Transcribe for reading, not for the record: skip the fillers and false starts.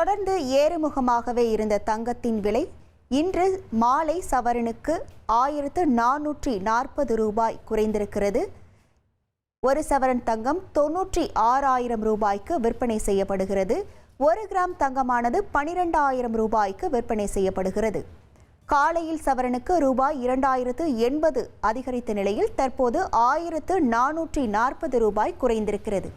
தொடர்ந்து ஏறுமுகமாகவே இருந்த தங்கத்தின் விலை இன்று மாலை சவரனுக்கு 1440 ரூபாய் குறைந்திருக்கிறது. ஒரு சவரன் தங்கம் 96,000 ரூபாய்க்கு விற்பனை செய்யப்படுகிறது. 1 கிராம் தங்கமானது 12,000 ரூபாய்க்கு விற்பனை செய்யப்படுகிறது. காலையில் சவரனுக்கு ரூபாய் 2080 அதிகரித்த நிலையில் தற்போது 1440 ரூபாய் குறைந்திருக்கிறது.